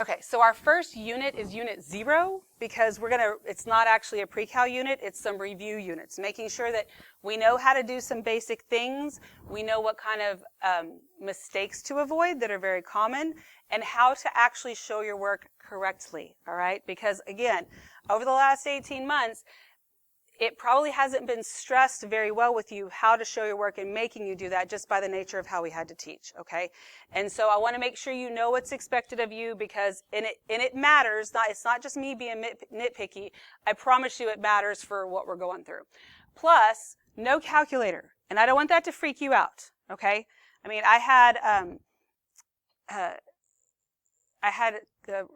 Okay, so our first unit is unit 0 because it's not actually a pre-cal unit, it's some review units, making sure that we know how to do some basic things, we know what kind of mistakes to avoid that are very common, and how to actually show your work correctly, all right? Because again, over the last 18 months, it probably hasn't been stressed very well with you how to show your work and making you do that just by the nature of how we had to teach, okay? And so I want to make sure you know what's expected of you because it matters. It's not just me being nitpicky. I promise you it matters for what we're going through. Plus, no calculator. And I don't want that to freak you out, okay? I mean, I had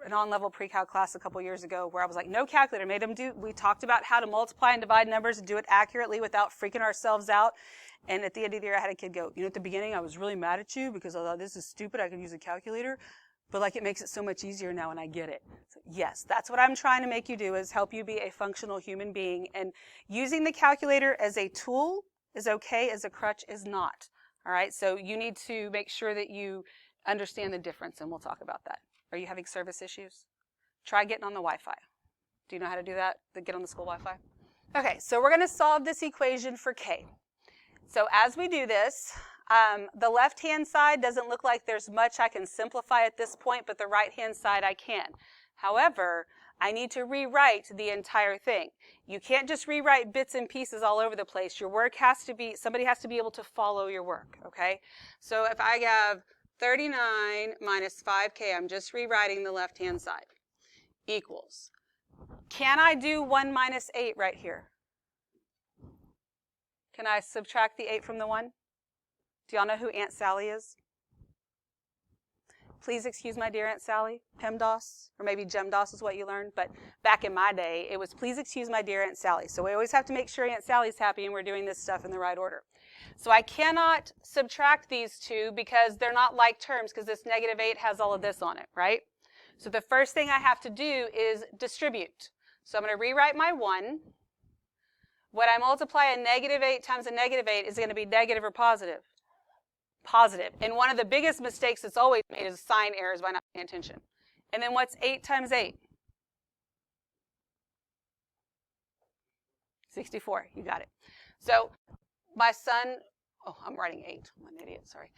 an on-level pre-cal class a couple years ago where I was like, no calculator, we talked about how to multiply and divide numbers and do it accurately without freaking ourselves out. And at the end of the year, I had a kid go, at the beginning, I was really mad at you because I thought this is stupid, I could use a calculator, but like it makes it so much easier now and I get it. So yes, that's what I'm trying to make you do is help you be a functional human being. And using the calculator as a tool is okay, as a crutch is not. All right, so you need to make sure that you understand the difference and we'll talk about that. Are you having service issues? Try getting on the Wi-Fi. Do you know how to do that? Get on the school Wi-Fi? Okay, so we're going to solve this equation for k. So as we do this, the left-hand side doesn't look like there's much I can simplify at this point, but the right-hand side I can. However, I need to rewrite the entire thing. You can't just rewrite bits and pieces all over the place. Your work has to be, somebody has to be able to follow your work, okay? So if I have 39 minus 5k, I'm just rewriting the left-hand side, equals. Can I do 1 minus 8 right here? Can I subtract the 8 from the 1? Do y'all know who Aunt Sally is? Please excuse my dear Aunt Sally, PEMDAS, or maybe GEMDAS is what you learned, but back in my day, it was please excuse my dear Aunt Sally. So we always have to make sure Aunt Sally's happy and we're doing this stuff in the right order. So I cannot subtract these two because they're not like terms because this negative 8 has all of this on it, right? So the first thing I have to do is distribute. So I'm going to rewrite my 1. When I multiply a negative 8 times a negative 8 is going to be negative or positive? Positive. And one of the biggest mistakes that's always made is sign errors by not paying attention. And then what's 8 times 8? 64. You got it. So my son, I'm writing 8. I'm an idiot, sorry.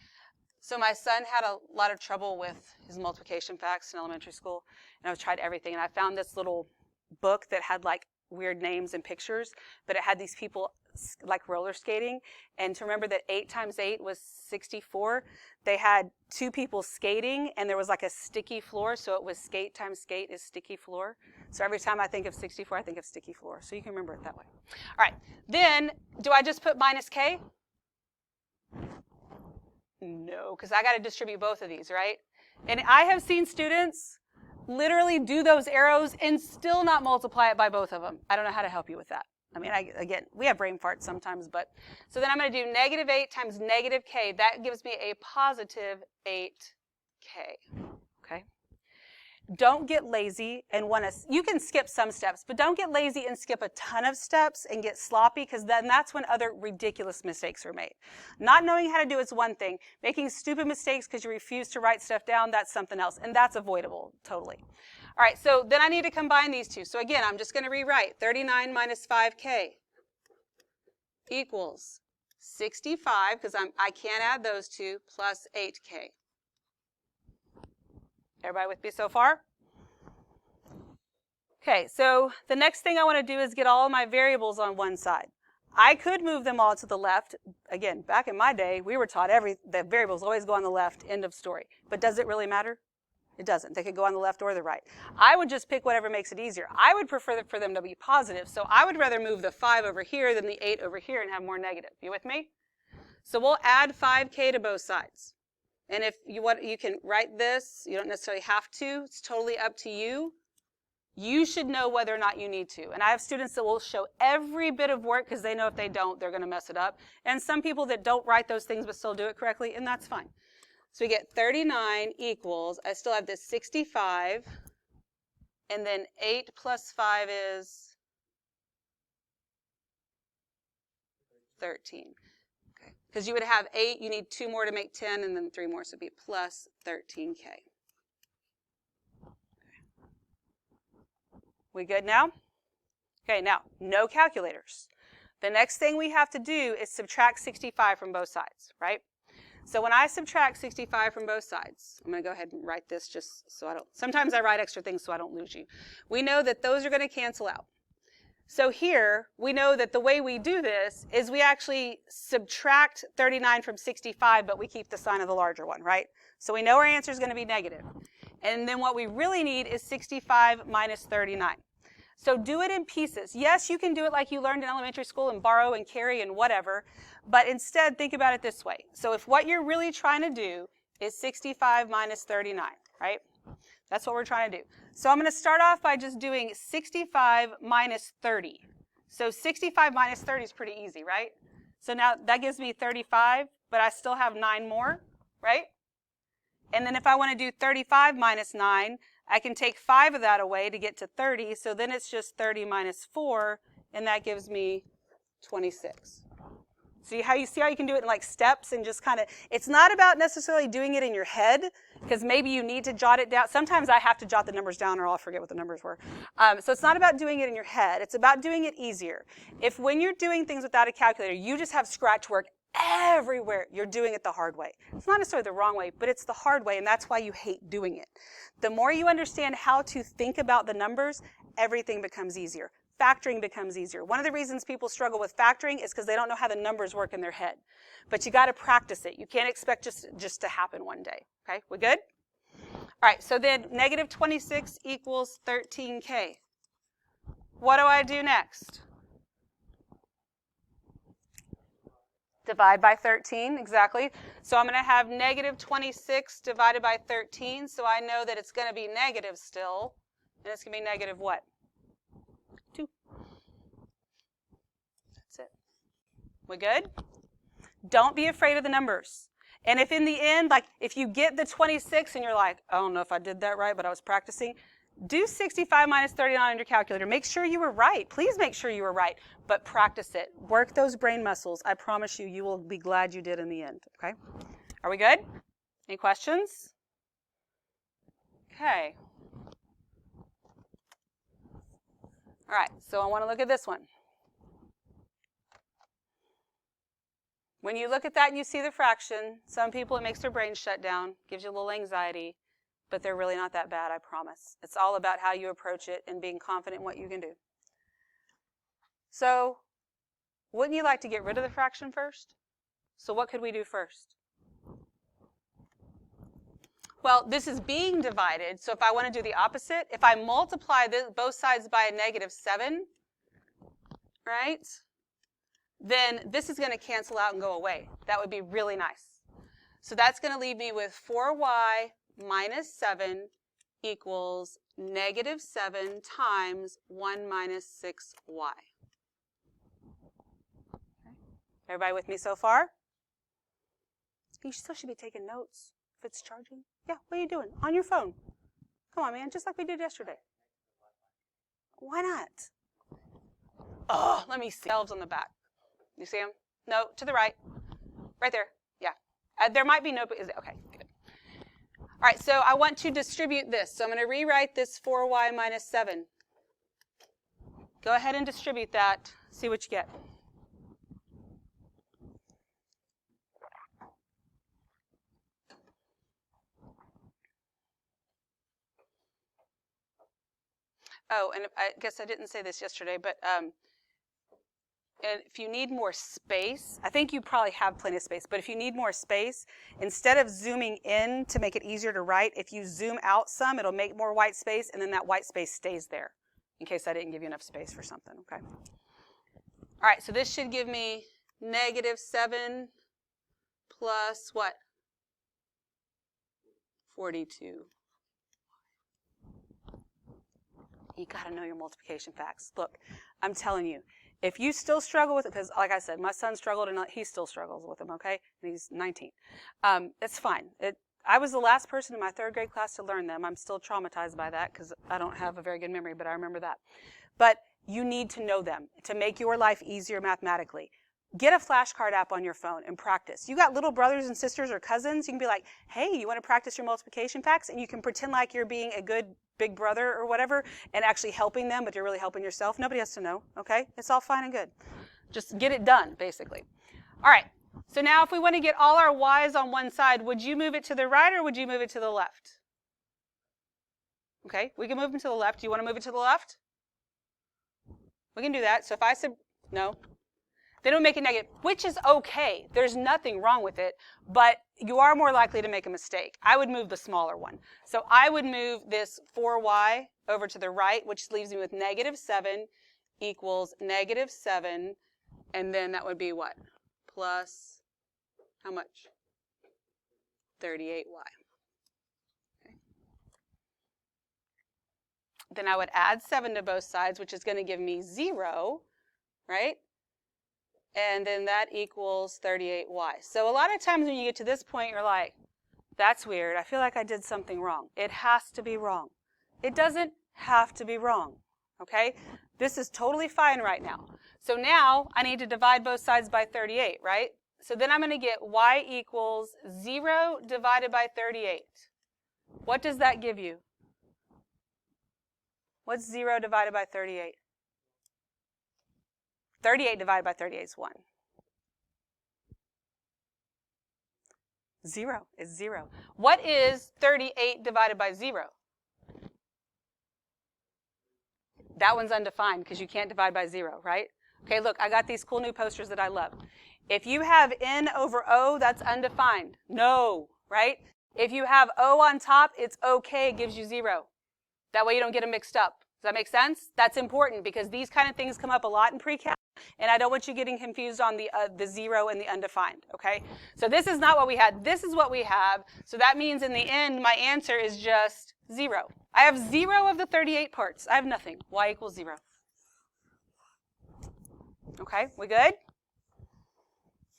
So my son had a lot of trouble with his multiplication facts in elementary school, and I've tried everything, and I found this little book that had like weird names and pictures, but it had these people like roller skating, and to remember that 8 times 8 was 64, they had 2 people skating, and there was like a sticky floor, so it was skate times skate is sticky floor. So every time I think of 64, I think of sticky floor, so you can remember it that way. All right, then do I just put minus k? No, because I got to distribute both of these, right? And I have seen students literally do those arrows and still not multiply it by both of them. I don't know how to help you with that. I mean, again, we have brain farts sometimes, but so then I'm going to do negative 8 times negative k. That gives me a positive 8k. Okay? Don't get lazy and you can skip some steps, but don't get lazy and skip a ton of steps and get sloppy, because then that's when other ridiculous mistakes are made. Not knowing how to do is one thing. Making stupid mistakes because you refuse to write stuff down, that's something else, and that's avoidable, totally. All right, so then I need to combine these two. So again, I'm just going to rewrite 39 minus 5k equals 65, because I can't add those two, plus 8k. Everybody with me so far? Okay, so the next thing I want to do is get all of my variables on one side. I could move them all to the left. Again, back in my day, we were taught the variables always go on the left, end of story. But does it really matter? It doesn't. They could go on the left or the right. I would just pick whatever makes it easier. I would prefer for them to be positive, so I would rather move the 5 over here than the 8 over here and have more negative. You with me? So we'll add 5k to both sides. And if you want, you can write this. You don't necessarily have to. It's totally up to you. You should know whether or not you need to. And I have students that will show every bit of work because they know if they don't, they're going to mess it up. And some people that don't write those things but still do it correctly, and that's fine. So we get 39 equals, I still have this 65, and then 8 plus 5 is 13. Okay. Because you would have 8, you need 2 more to make 10, and then 3 more, so it'd be plus 13k. We good now? Okay, now, no calculators. The next thing we have to do is subtract 65 from both sides, right? So when I subtract 65 from both sides, I'm going to go ahead and write this just so I don't, sometimes I write extra things so I don't lose you. We know that those are going to cancel out. So here, we know that the way we do this is we actually subtract 39 from 65, but we keep the sign of the larger one, right? So we know our answer is going to be negative. And then what we really need is 65 minus 39. So do it in pieces. Yes, you can do it like you learned in elementary school and borrow and carry and whatever, but instead think about it this way. So if what you're really trying to do is 65 minus 39, right? That's what we're trying to do. So I'm going to start off by just doing 65 minus 30. So 65 minus 30 is pretty easy, right? So now that gives me 35, but I still have 9 more, right? And then if I want to do 35 minus 9, I can take 5 of that away to get to 30. So then it's just 30 minus 4, and that gives me 26. See how you can do it in like steps and just kind of, it's not about necessarily doing it in your head, because maybe you need to jot it down. Sometimes I have to jot the numbers down or I'll forget what the numbers were. So it's not about doing it in your head. It's about doing it easier. If when you're doing things without a calculator, you just have scratch work everywhere, you're doing it the hard way. It's not necessarily the wrong way, but it's the hard way, and that's why you hate doing it. The more you understand how to think about the numbers, everything becomes easier. Factoring becomes easier. One of the reasons people struggle with factoring is because they don't know how the numbers work in their head. But you got to practice it. You can't expect just to happen one day. Okay, we good? All right, so then negative 26 equals 13K. What do I do next? Divide by 13, exactly. So I'm going to have negative 26 divided by 13, so I know that it's going to be negative still. And it's going to be negative what? 2. That's it. We good? Don't be afraid of the numbers. And if in the end, like if you get the 26 and you're like, I don't know if I did that right, but I was practicing, do 65 minus 39 on your calculator. Make sure you were right. Please make sure you were right, but practice it. Work those brain muscles. I promise you, you will be glad you did in the end, okay? Are we good? Any questions? Okay. All right, so I want to look at this one. When you look at that and you see the fraction, some people it makes their brain shut down, gives you a little anxiety, but they're really not that bad, I promise. It's all about how you approach it and being confident in what you can do. So, wouldn't you like to get rid of the fraction first? So what could we do first? Well, this is being divided, so if I want to do the opposite, if I multiply both sides by a negative 7, right, then this is going to cancel out and go away. That would be really nice. So that's going to leave me with 4y minus 7 equals negative 7 times 1 minus 6y. Okay. Everybody with me so far? You still should be taking notes if it's charging. Yeah, what are you doing? On your phone. Come on, man, just like we did yesterday. Why not? Oh, let me see. Elves on the back. You see them? No, to the right. Right there. Yeah. There might be no, is it? Okay, good. All right, so I want to distribute this. So I'm going to rewrite this 4y minus 7. Go ahead and distribute that. See what you get. Oh, and I guess I didn't say this yesterday, but and if you need more space, I think you probably have plenty of space, but if you need more space, instead of zooming in to make it easier to write, if you zoom out some, it'll make more white space, and then that white space stays there, in case I didn't give you enough space for something, okay? All right, so this should give me negative 7 plus what? 42. You got to know your multiplication facts. Look, I'm telling you, if you still struggle with it, because like I said, my son struggled and he still struggles with them, okay? And he's 19. It's fine. I was the last person in my 3rd grade class to learn them. I'm still traumatized by that because I don't have a very good memory, but I remember that. But you need to know them to make your life easier mathematically. Get a flashcard app on your phone and practice. You got little brothers and sisters or cousins, you can be like, hey, you want to practice your multiplication facts? And you can pretend like you're being a good big brother or whatever and actually helping them, but you're really helping yourself. Nobody has to know, okay? It's all fine and good. Just get it done, basically. All right, so now if we want to get all our y's on one side, would you move it to the right or would you move it to the left? Okay, we can move them to the left. Do you want to move it to the left? We can do that. So if I said, no. They don't make it negative, which is okay. There's nothing wrong with it, but you are more likely to make a mistake. I would move the smaller one. So I would move this 4y over to the right, which leaves me with -7 equals -7, and then that would be what? Plus, how much? 38y. Okay. Then I would add 7 to both sides, which is going to give me 0, right? And then that equals 38y. So a lot of times when you get to this point, you're like, that's weird. I feel like I did something wrong. It has to be wrong. It doesn't have to be wrong, okay? This is totally fine right now. So now I need to divide both sides by 38, right? So then I'm going to get y equals 0 divided by 38. What does that give you? What's 0 divided by 38? 38 divided by 38 is 1. 0 is 0. What is 38 divided by 0? That one's undefined because you can't divide by 0, right? Okay, look, I got these cool new posters that I love. If you have n over o, that's undefined. No, right? If you have o on top, it's okay. It gives you 0. That way you don't get them mixed up. Does that make sense? That's important because these kind of things come up a lot in pre-calc, and I don't want you getting confused on the 0 and the undefined, okay? So this is not what we had. This is what we have. So that means in the end, my answer is just 0. I have 0 of the 38 parts. I have nothing. Y equals 0. Okay, we good?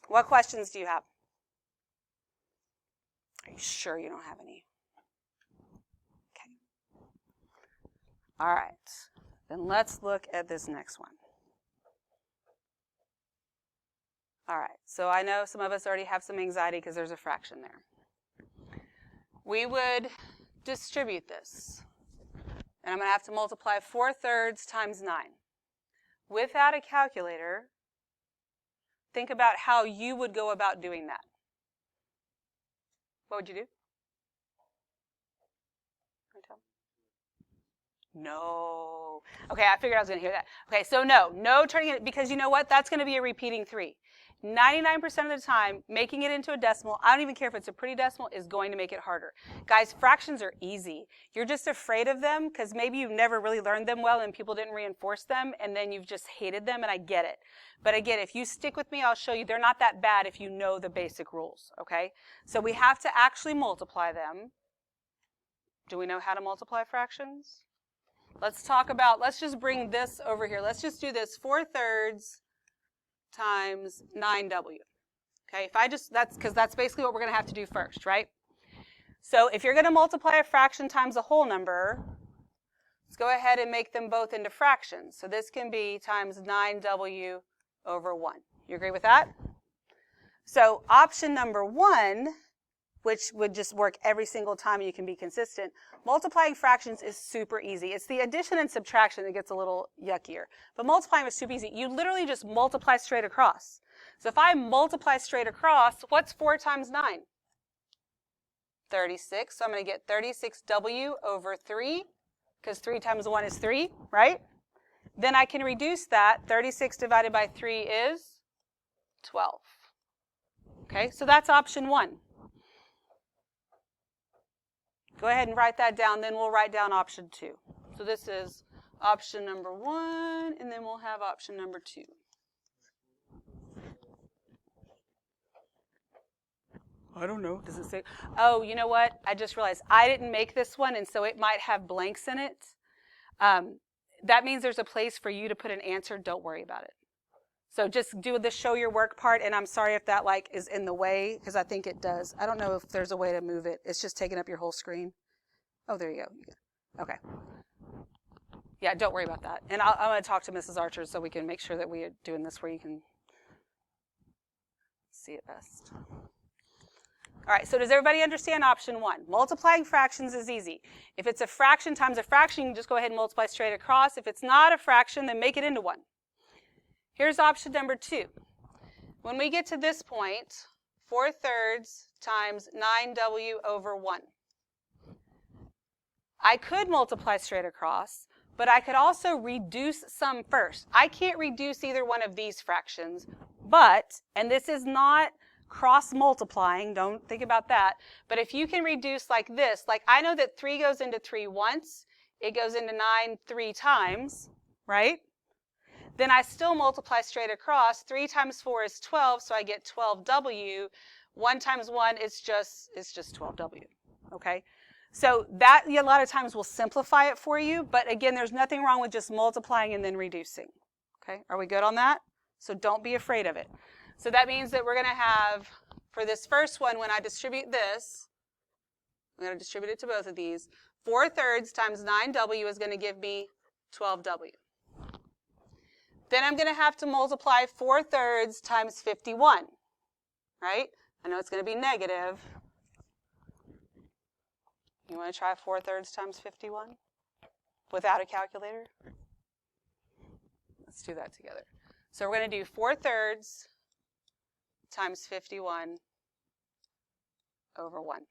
What questions do you have? Are you sure you don't have any? Okay. All right. Then let's look at this next one. All right. So I know some of us already have some anxiety because there's a fraction there. We would distribute this. And I'm going to have to multiply 4/3 times 9. Without a calculator, think about how you would go about doing that. What would you do? No. Okay, I figured I was going to hear that. Okay, so no turning it, because you know what? That's going to be a repeating 3. 99% of the time, making it into a decimal, I don't even care if it's a pretty decimal, is going to make it harder. Guys, fractions are easy. You're just afraid of them because maybe you've never really learned them well and people didn't reinforce them, and then you've just hated them, and I get it. But again, if you stick with me, I'll show you they're not that bad if you know the basic rules, okay? So we have to actually multiply them. Do we know how to multiply fractions? Let's just bring this over here. Let's just do this 4/3 times 9w. Okay, that's basically what we're going to have to do first, right? So if you're going to multiply a fraction times a whole number, let's go ahead and make them both into fractions. So this can be times 9w over 1. You agree with that? So option number 1, which would just work every single time and you can be consistent, multiplying fractions is super easy. It's the addition and subtraction that gets a little yuckier. But multiplying is super easy. You literally just multiply straight across. So if I multiply straight across, what's 4 times 9? 36. So I'm going to get 36w over 3, because 3 times 1 is 3, right? Then I can reduce that. 36 divided by 3 is 12. Okay, so that's option 1. Go ahead and write that down, then we'll write down option 2. So this is option number 1, and then we'll have option number 2. I don't know. Does it say? Oh, you know what? I just realized I didn't make this one, and so it might have blanks in it. That means there's a place for you to put an answer. Don't worry about it. So just do the show your work part, and I'm sorry if that is in the way, because I think it does. I don't know if there's a way to move it. It's just taking up your whole screen. Oh, there you go. Okay. Yeah, don't worry about that. And I'm going to talk to Mrs. Archer so we can make sure that we are doing this where you can see it best. All right, so does everybody understand option 1? Multiplying fractions is easy. If it's a fraction times a fraction, you can just go ahead and multiply straight across. If it's not a fraction, then make it into 1. Here's option number 2. When we get to this point, 4/3 times 9w over 1. I could multiply straight across, but I could also reduce some first. I can't reduce either one of these fractions, but, and this is not cross multiplying, don't think about that, but if you can reduce like this, like I know that 3 goes into 3 once, it goes into 9 3 times, right? Then I still multiply straight across. 3 times 4 is 12, so I get 12w. 1 times 1 is just 12w, okay? So that a lot of times will simplify it for you, but again, there's nothing wrong with just multiplying and then reducing, okay? Are we good on that? So don't be afraid of it. So that means that we're going to have, for this first one, when I distribute this, I'm going to distribute it to both of these, 4/3 times 9w is going to give me 12w. Then I'm going to have to multiply 4/3 times 51, right? I know it's going to be negative. You want to try 4/3 times 51 without a calculator? Let's do that together. So we're going to do 4/3 times 51 over 1.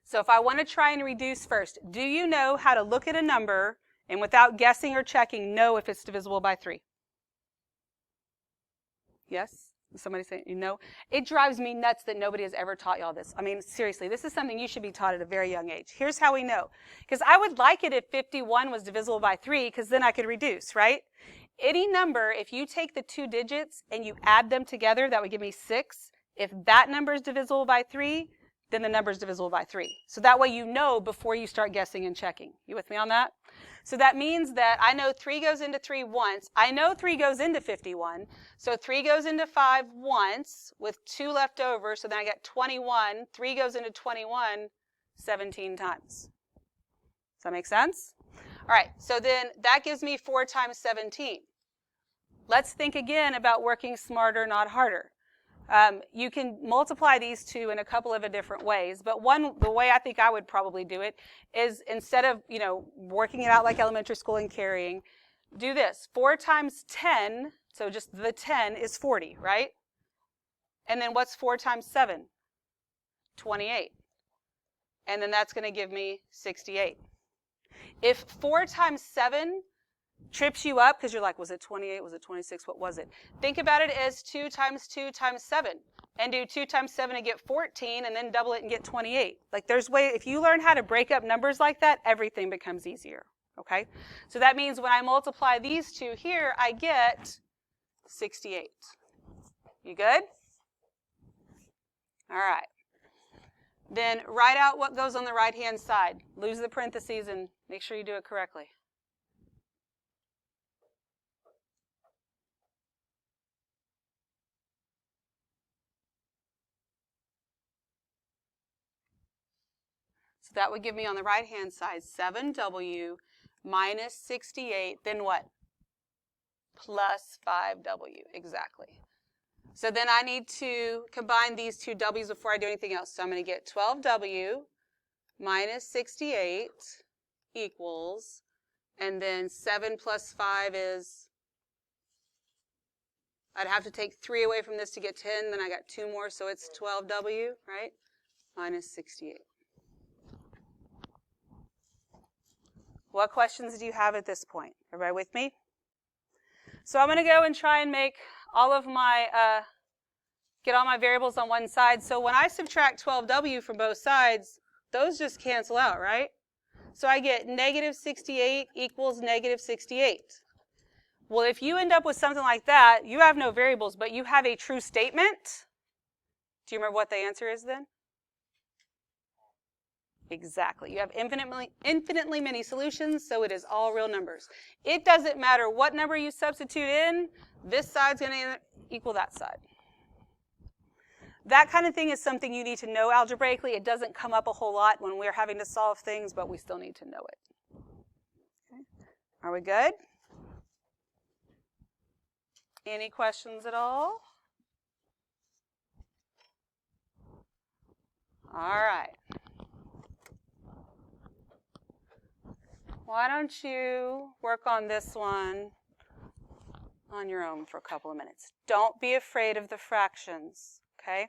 So if I want to try and reduce first, do you know how to look at a number and without guessing or checking know if it's divisible by 3? Yes? Somebody saying, you know? It drives me nuts that nobody has ever taught y'all this. I mean, seriously, this is something you should be taught at a very young age. Here's how we know. Because I would like it if 51 was divisible by 3, because then I could reduce, right? Any number, if you take the 2 digits and you add them together, that would give me 6. If that number is divisible by 3, then the number is divisible by 3. So that way you know before you start guessing and checking. You with me on that? So that means that I know 3 goes into 3 once. I know 3 goes into 51. So 3 goes into 5 once with 2 left over. So then I get 21. 3 goes into 21 17 times. Does that make sense? All right, so then that gives me 4 times 17. Let's think again about working smarter, not harder. You can multiply these two in a couple of different ways, but the way I think I would probably do it is instead of, working it out like elementary school and carrying, do this. 4 times 10, so just the 10 is 40, right? And then what's 4 times 7? 28. And then that's going to give me 68. If 4 times 7 trips you up because you're like, was it 28? Was it 26? What was it? Think about it as 2 times 2 times 7. And do 2 times 7 and get 14 and then double it and get 28. Like if you learn how to break up numbers like that, everything becomes easier. Okay? So that means when I multiply these two here, I get 68. You good? All right. Then write out what goes on the right-hand side. Lose the parentheses and make sure you do it correctly. So that would give me on the right-hand side 7w minus 68, then what? Plus 5w, exactly. So then I need to combine these two w's before I do anything else. So I'm going to get 12w minus 68 equals, and then 7 plus 5 is, I'd have to take 3 away from this to get 10, then I got 2 more, so it's 12w, right? Minus 68. What questions do you have at this point? Everybody with me? So I'm going to go and try and make all of my, get all my variables on one side. So when I subtract 12w from both sides, those just cancel out, right? So I get negative 68 equals negative 68. Well, if you end up with something like that, you have no variables, but you have a true statement. Do you remember what the answer is then? Exactly. You have infinitely many solutions, so it is all real numbers. It doesn't matter what number you substitute in, this side's going to equal that side. That kind of thing is something you need to know algebraically. It doesn't come up a whole lot when we're having to solve things, but we still need to know it. Okay. Are we good? Any questions at all? All right. Why don't you work on this one on your own for a couple of minutes? Don't be afraid of the fractions, okay?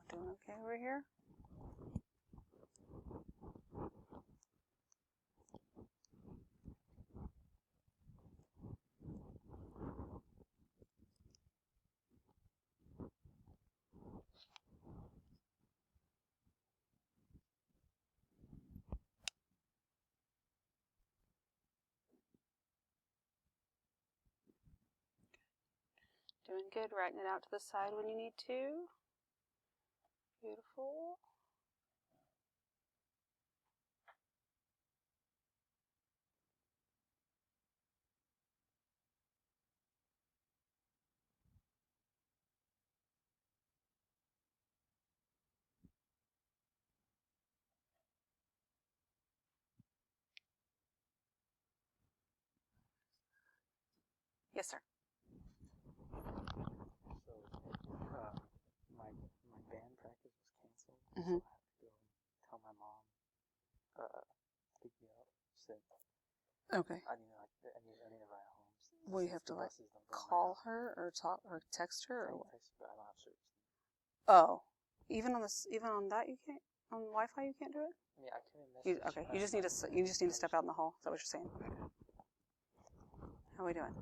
Doing okay over here? Doing good. Writing it out to the side when you need to. Beautiful. Yes, sir. So, my band practice was canceled, so I have to go tell my mom, pick me up, sick. Okay. I need to ride home. Well, you have to like call her or talk or text her or what? Text, but I don't have service. Oh, even on that you can't on Wi-Fi you can't do it. Yeah, I couldn't message. Okay, you just need to step out in the hall. Is that what you're saying? Okay. How are we doing?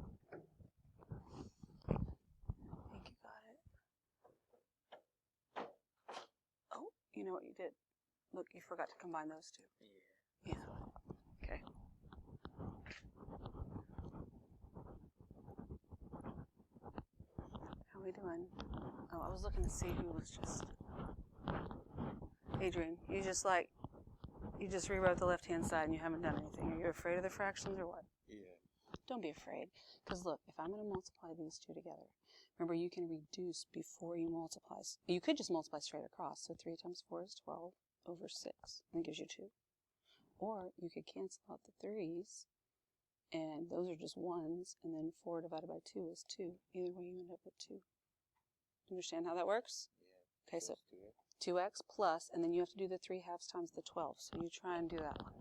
I think you got it. Oh, you know what you did? Look, you forgot to combine those two. Yeah. Okay. How are we doing? Oh, I was looking to see who was just... Adrian, you just rewrote the left-hand side and you haven't done anything. Are you afraid of the fractions or what? Yeah. Don't be afraid. Because look, if I'm going to multiply these two together, remember you can reduce before you multiply. You could just multiply straight across. So 3 times 4 is 12 over 6. And it gives you 2. Or you could cancel out the 3's. And those are just 1's. And then 4 divided by 2 is 2. Either way you end up with 2. Understand how that works? Yeah. Okay, so 2x plus, and then you have to do the 3 halves times the 12. So you try and do that one.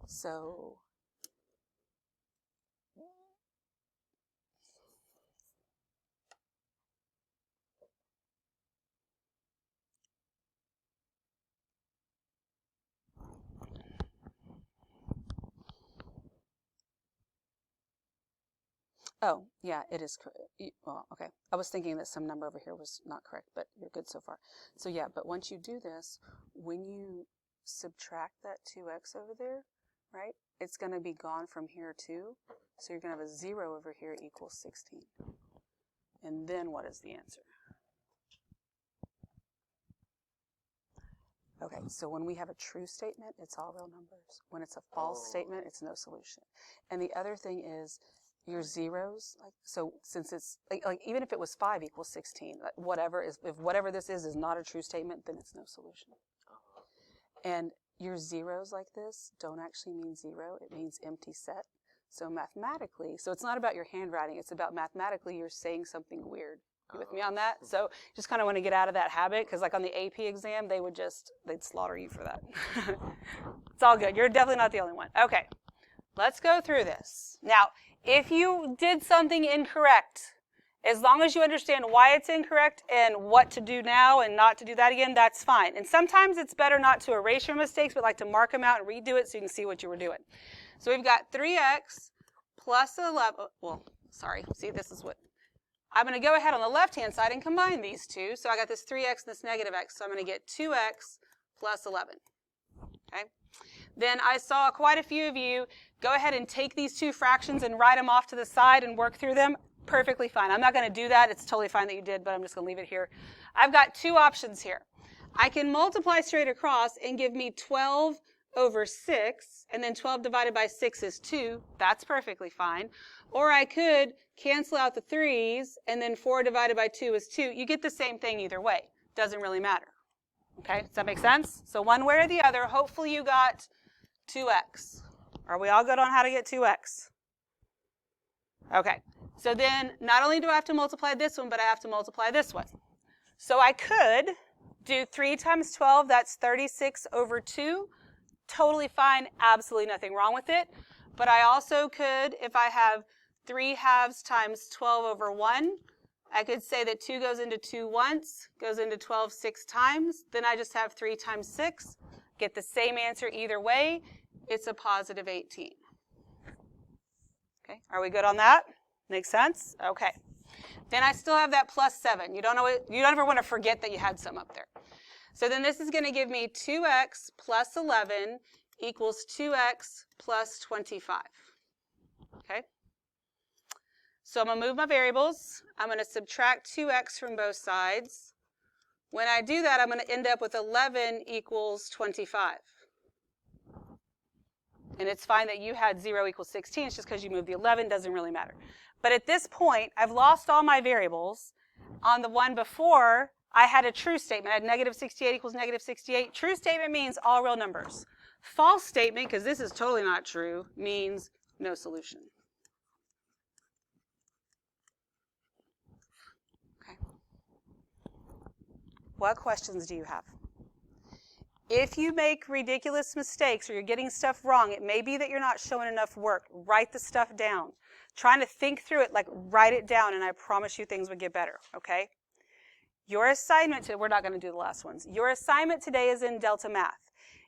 So Oh, yeah, it is correct. Well, okay. I was thinking that some number over here was not correct, but you're good so far. So yeah, but once you do this, when you subtract that 2x over there, right, it's going to be gone from here too. So you're going to have a 0 over here equals 16. And then what is the answer? Okay, so when we have a true statement, it's all real numbers. When it's a false statement, it's no solution. And the other thing is, your zeros, like, so since it's like even if it was 5 equals 16, like whatever is, if whatever this is not a true statement, then it's no solution. And your zeros like this don't actually mean 0, it means empty set. So mathematically, so it's not about your handwriting, it's about mathematically you're saying something weird. You with me on that? So just kind of want to get out of that habit, because like on the AP exam, they'd slaughter you for that. It's all good. You're definitely not the only one. Okay, let's go through this. Now, if you did something incorrect, as long as you understand why it's incorrect and what to do now and not to do that again, that's fine. And sometimes it's better not to erase your mistakes, but like to mark them out and redo it so you can see what you were doing. So we've got 3x plus 11. Well, sorry. See, this is what. I'm going to go ahead on the left-hand side and combine these two. So I got this 3x and this negative x. So I'm going to get 2x plus 11. Okay. Then I saw quite a few of you go ahead and take these two fractions and write them off to the side and work through them. Perfectly fine. I'm not going to do that. It's totally fine that you did, but I'm just going to leave it here. I've got two options here. I can multiply straight across and give me 12 over 6, and then 12 divided by 6 is 2. That's perfectly fine. Or I could cancel out the 3's, and then 4 divided by 2 is 2. You get the same thing either way. Doesn't really matter. Okay, does that make sense? So one way or the other, hopefully you got 2x. Are we all good on how to get 2x? Okay, so then not only do I have to multiply this one, but I have to multiply this one. So I could do 3 times 12, that's 36 over 2. Totally fine, absolutely nothing wrong with it. But I also could, if I have 3 halves times 12 over 1, I could say that 2 goes into 2 once, goes into 12 6 times. Then I just have 3 times 6. Get the same answer either way. It's a positive 18. Okay, are we good on that? Makes sense? Okay. Then I still have that plus 7. You don't ever want to forget that you had some up there. So then this is going to give me 2x plus 11 equals 2x plus 25. Okay? So I'm going to move my variables. I'm going to subtract 2x from both sides. When I do that, I'm going to end up with 11 equals 25. And it's fine that you had 0 equals 16. It's just because you moved the 11. Doesn't really matter. But at this point, I've lost all my variables. On the one before, I had a true statement. I had negative 68 equals negative 68. True statement means all real numbers. False statement, because this is totally not true, means no solution. Okay. What questions do you have? If you make ridiculous mistakes or you're getting stuff wrong, it may be that you're not showing enough work. Write the stuff down. Trying to think through it, like write it down, and I promise you things would get better, okay? Your assignment today, we're not going to do the last ones. Your assignment today is in Delta Math.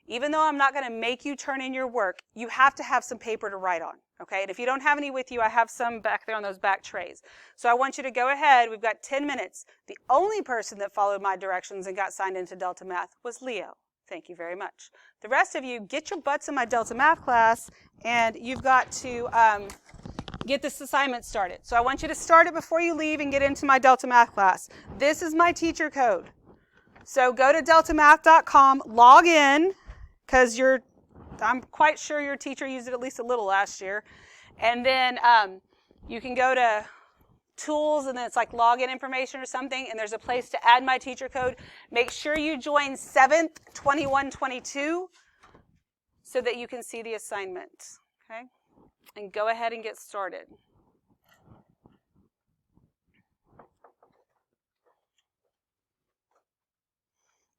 Even though I'm not going to make you turn in your work, you have to have some paper to write on, okay? And if you don't have any with you, I have some back there on those back trays. So I want you to go ahead. We've got 10 minutes. The only person that followed my directions and got signed into Delta Math was Leo. Thank you very much. The rest of you, get your butts in my Delta Math class, and you've got to get this assignment started. So I want you to start it before you leave and get into my Delta Math class. This is my teacher code. So go to deltamath.com, log in, because I'm quite sure your teacher used it at least a little last year. And then you can go to tools, and then it's like login information or something, and there's a place to add my teacher code. Make sure you join 7th 2122 so that you can see the assignment. Okay? And go ahead and get started.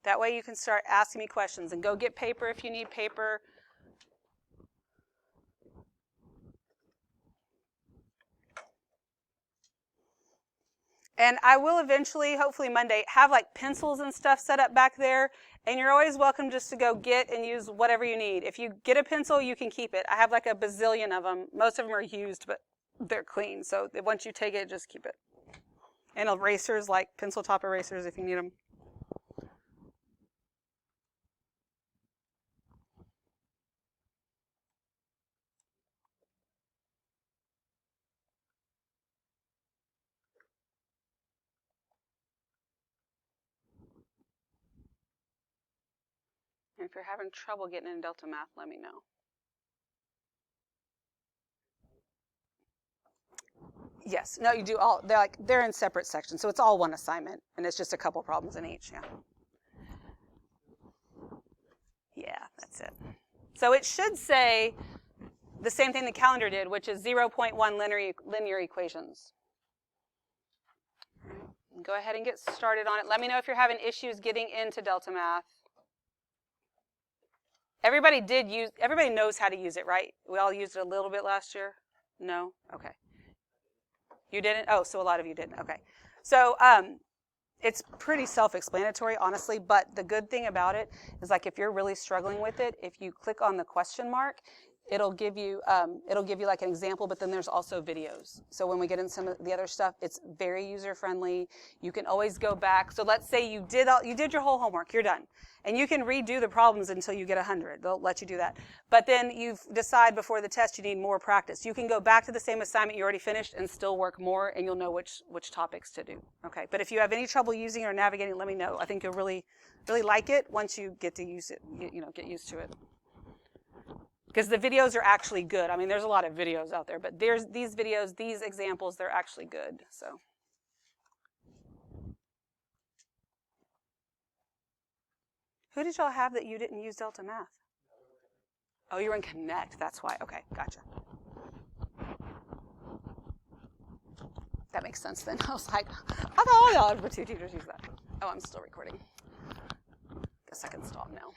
That way you can start asking me questions, and go get paper if you need paper. And I will eventually, hopefully Monday, have like pencils and stuff set up back there. And you're always welcome just to go get and use whatever you need. If you get a pencil, you can keep it. I have like a bazillion of them. Most of them are used, but they're clean. So once you take it, just keep it. And erasers, like pencil top erasers if you need them. And if you're having trouble getting in Delta Math, let me know. Yes. No, you do all. They're in separate sections, so it's all one assignment, and it's just a couple problems in each. Yeah. Yeah, that's it. So it should say the same thing the calendar did, which is 0.1 linear equations. Go ahead and get started on it. Let me know if you're having issues getting into Delta Math. Everybody knows how to use it, right? We all used it a little bit last year? No? Okay. You didn't? Oh, so a lot of you didn't. Okay. So it's pretty self-explanatory, honestly, but the good thing about it is, like, if you're really struggling with it, if you click on the question mark, it'll give you like an example, but then there's also videos. So when we get into some of the other stuff, it's very user-friendly. You can always go back. So let's say you did your whole homework, you're done. And you can redo the problems until you get 100. They'll let you do that. But then you decide before the test you need more practice. You can go back to the same assignment you already finished and still work more, and you'll know which topics to do. Okay. But if you have any trouble using or navigating, let me know. I think you'll really, really like it once you get to use it. Get used to it. Because the videos are actually good. I mean, there's a lot of videos out there, but there's these videos, these examples, they're actually good. So. Who did y'all have that you didn't use Delta Math? Oh, you were in Connect. That's why. Okay, gotcha. That makes sense then. I was like, I thought all y'all were two teachers use that. Oh, I'm still recording. Guess I can stop now.